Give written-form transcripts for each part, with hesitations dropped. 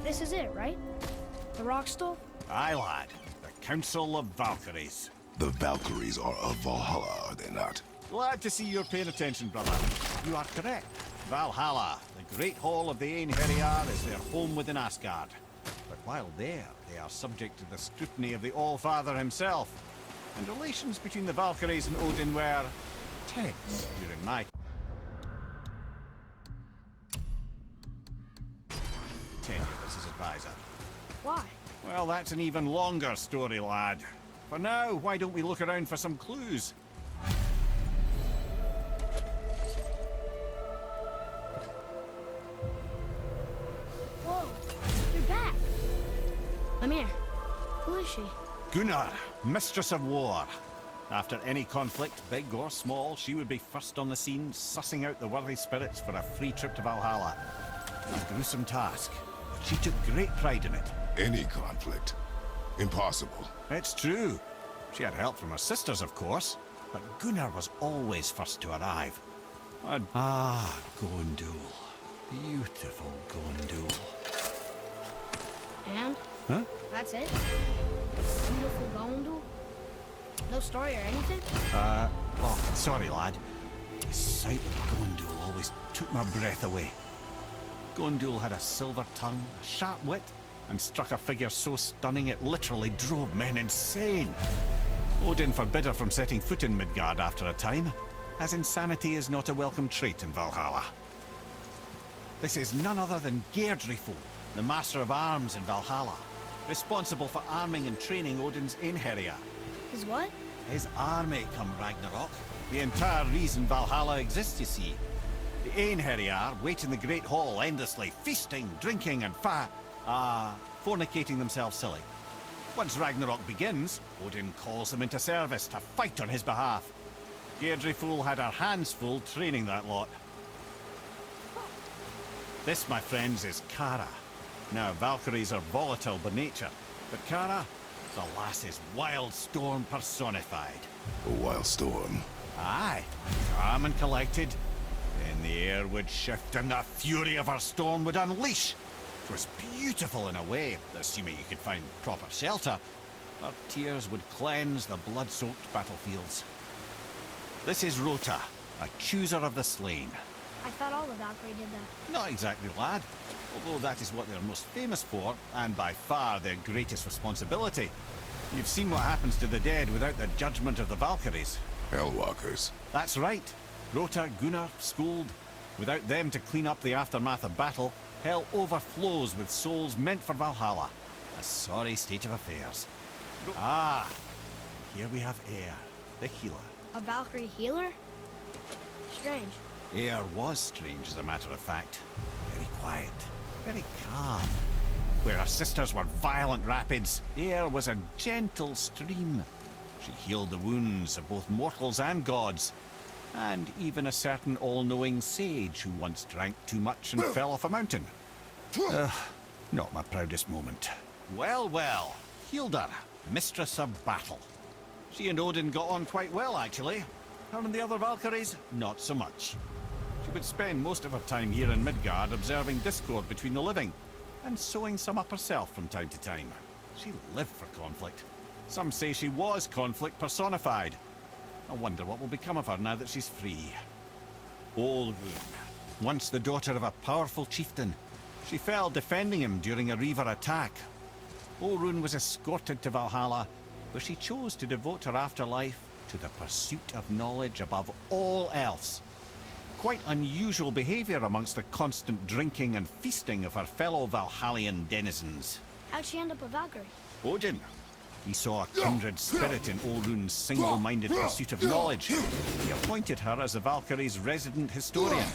This is it, right? The Rockstall? Aye, lad. The Council of Valkyries. The Valkyries are of Valhalla, are they not? Glad to see you're paying attention, brother. You are correct. Valhalla, the great hall of the Einherjar, is their home within Asgard. But while there, they are subject to the scrutiny of the All-Father himself. And relations between the Valkyries and Odin were tense during my tenure as his advisor. Why? Well, that's an even longer story, lad. For now, why don't we look around for some clues? Whoa, you're back. Lemire, who is she? Gunnar, Mistress of War. After any conflict, big or small, she would be first on the scene, sussing out the worthy spirits for a free trip to Valhalla. A gruesome task, but she took great pride in it. Any conflict? Impossible. It's true. She had help from her sisters, of course, but Gunnar was always first to arrive. Gondul. Beautiful Gondul. And? Huh? That's it? Beautiful Gondul? No story or anything? Oh, sorry, lad. The sight of Gondul always took my breath away. Gondul had a silver tongue, a sharp wit, and struck a figure so stunning it literally drove men insane. Odin forbid her from setting foot in Midgard after a time, as insanity is not a welcome trait in Valhalla. This is none other than Geirdriful, the master of arms in Valhalla, responsible for arming and training Odin's Einherjar. Is what? His army come Ragnarok. The entire reason Valhalla exists, you see. The Einherjar wait in the Great Hall endlessly, feasting, drinking, and fornicating themselves silly. Once Ragnarok begins, Odin calls them into service to fight on his behalf. Geirdriful had her hands full training that lot. This, my friends, is Kara. Now, Valkyries are volatile by nature, but Kara, the lass's wild storm personified. A wild storm. Aye, calm and collected. Then the air would shift and the fury of her storm would unleash. It was beautiful in a way, assuming you could find proper shelter. Her tears would cleanse the blood-soaked battlefields. This is Rota, a chooser of the slain. I thought all the Valkyrie did that. Not exactly, lad. Although that is what they're most famous for, and by far their greatest responsibility. You've seen what happens to the dead without the judgment of the Valkyries. Hellwalkers. That's right. Rota, Gunnar, Skuld. Without them to clean up the aftermath of battle, hell overflows with souls meant for Valhalla. A sorry state of affairs. Here we have Eir, the healer. A Valkyrie healer? Strange. Eir was strange, as a matter of fact. Very quiet, very calm. Where her sisters were violent rapids, Eir was a gentle stream. She healed the wounds of both mortals and gods, and even a certain all-knowing sage who once drank too much and fell off a mountain. Not my proudest moment. Well, well, Hildr, Mistress of Battle. She and Odin got on quite well, actually. Her and the other Valkyries, not so much. She would spend most of her time here in Midgard observing discord between the living, and sewing some up herself from time to time. She lived for conflict. Some say she was conflict personified. I wonder what will become of her now that she's free. Olrun, once the daughter of a powerful chieftain. She fell defending him during a Reaver attack. Olrun was escorted to Valhalla, where she chose to devote her afterlife to the pursuit of knowledge above all else. Quite unusual behavior amongst the constant drinking and feasting of her fellow Valhallian denizens. How'd she end up a Valkyrie? Odin. He saw a kindred spirit in Olrun's single-minded pursuit of knowledge. He appointed her as the Valkyrie's resident historian.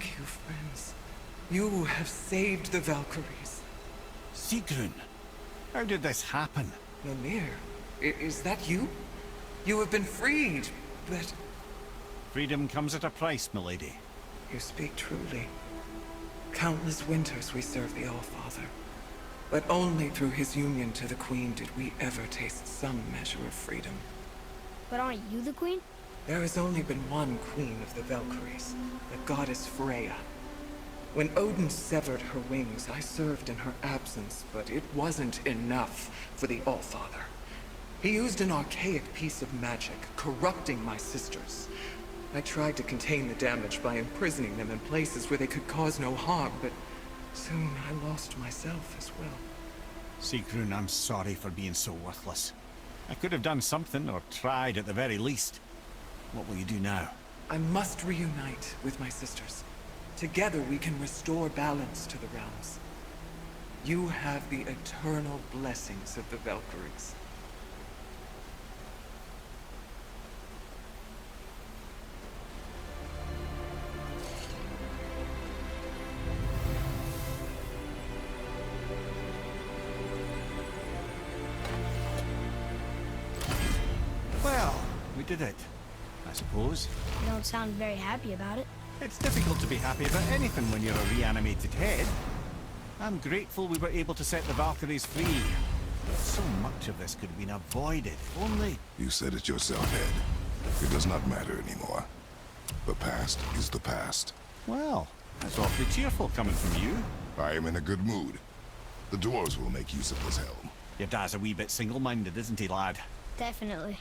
Thank you, friends. You have saved the Valkyries. Sigrun, how did this happen? Mimir, is that you? You have been freed, but... Freedom comes at a price, milady. You speak truly. Countless winters we served the All-Father. But only through his union to the Queen did we ever taste some measure of freedom. But aren't you the queen? There has only been one Queen of the Valkyries, the goddess Freya. When Odin severed her wings, I served in her absence, but it wasn't enough for the All-Father. He used an archaic piece of magic, corrupting my sisters. I tried to contain the damage by imprisoning them in places where they could cause no harm, but soon I lost myself as well. Sigrun, I'm sorry for being so worthless. I could have done something, or tried at the very least. What will you do now? I must reunite with my sisters. Together we can restore balance to the realms. You have the eternal blessings of the Valkyries. Well, we did it, I suppose. You don't sound very happy about it. It's difficult to be happy about anything when you're a reanimated head. I'm grateful we were able to set the Valkyries free. So much of this could have been avoided, if only... You said it yourself, Ed. It does not matter anymore. The past is the past. Well, that's awfully cheerful coming from you. I am in a good mood. The dwarves will make use of this helm. Your dad's a wee bit single-minded, isn't he, lad? Definitely.